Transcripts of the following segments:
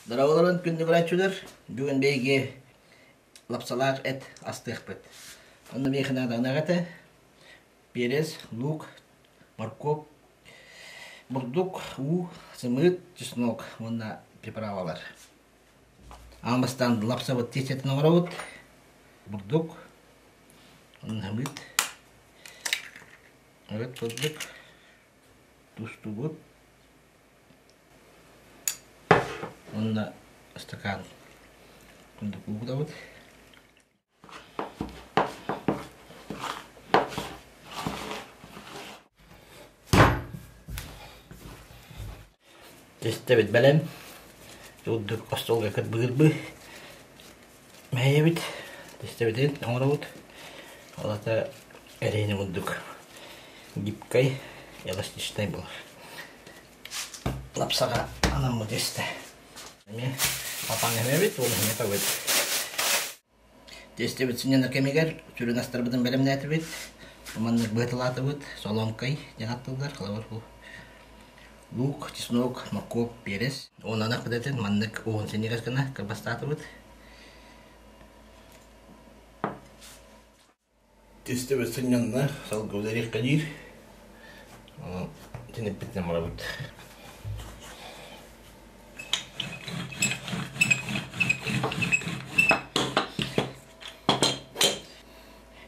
Дырауыларын күнді күрәтшілер, бүгін бейге лапсалақ әт астық бұд. Оны бейхін адағынағаты, перес, лук, морковь, бурдук, сымыт, чеснок, онна приправалар. Амбастан лапса бұд тесетін оғыра бұд, бурдук, сымыт, бурдук, тусту бұд. Онна стакан күндік ұғыда бұд. Тесте бит бәлем. Жолдық остолға кіт бұғырбы. Мәйе бит. Тесте бітен оңыра бұд. Олата әрейні бұддық. Гипкай, эластичтай болар. Лапсаға анам бұд тесте. Папаң әме бит, ол әме тау бит. Тесте бит сінен әкемегер, сүрін астар бұдың бәлемін әті бит. Маңнық бұғытылаты бит, солонкай, жаңаттылдар, қалавар бұл. Лук, чеснок, морковь, перец. Он анақ бұдатын, маңнық оғын сені ғасқына, кірбастаты бит. Тесте бит сіненна, сал көзәрек қадир. Тенеп бітіне мұра бит.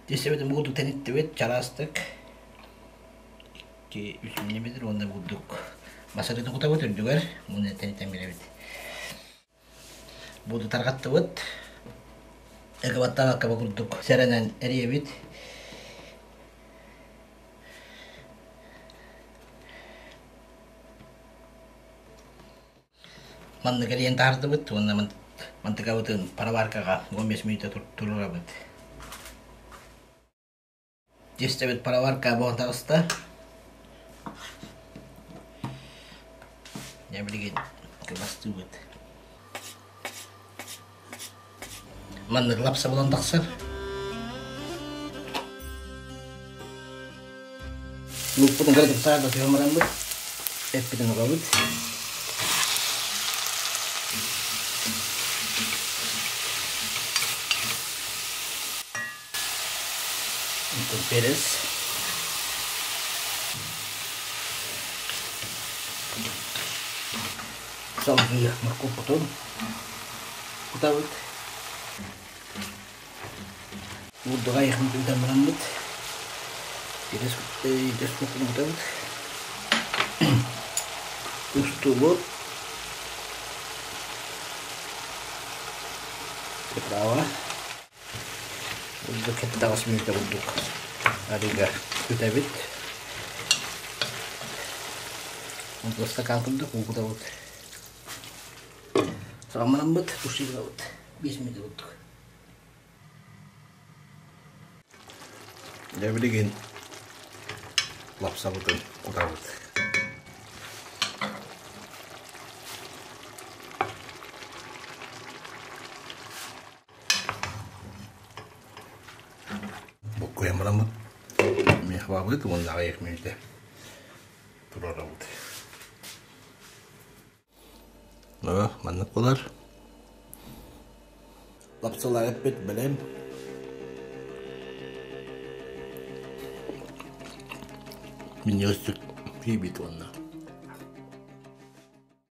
Тесте бітін бұғылдық тәнетті бет, чарастық. 2-3 мм онда бұғылдық. Масарыдың құта бөт үрдігер, мұны тәнеттен бере бет. Бұғылдық тарғатты бөт. Әгі баттан аққа бұғылдық сәрәнен әрие бет. Маңнық әрien тарды бөт, онда мантыға бөтін параваркаға 15 минутта тұрыра бөт. Тесте бет параварка болған тағыста. Не білген кірбасты бөт. Маңнық лапса болған тақсыр. Лук бұтын қырдық сағырда сөйомыран бөт. Әппетін ұға бөт. Con perez, salvia, mорковь потом, куда вот, вот давай их не будем ранить, перез потом куда вот, пусту вот, приправа. Untuk kita tahu semuanya untuk harga kita bit untuk sekarang untuk buku tahu selama lembut pusi tahu bismillah untuk jadi begini lapsa betul tahu yang melembut, minyak bawang itu mau naik minyak, turun rambut. Nah, mana keluar? Lapsa epit belem. Minyak cek, bibit warna.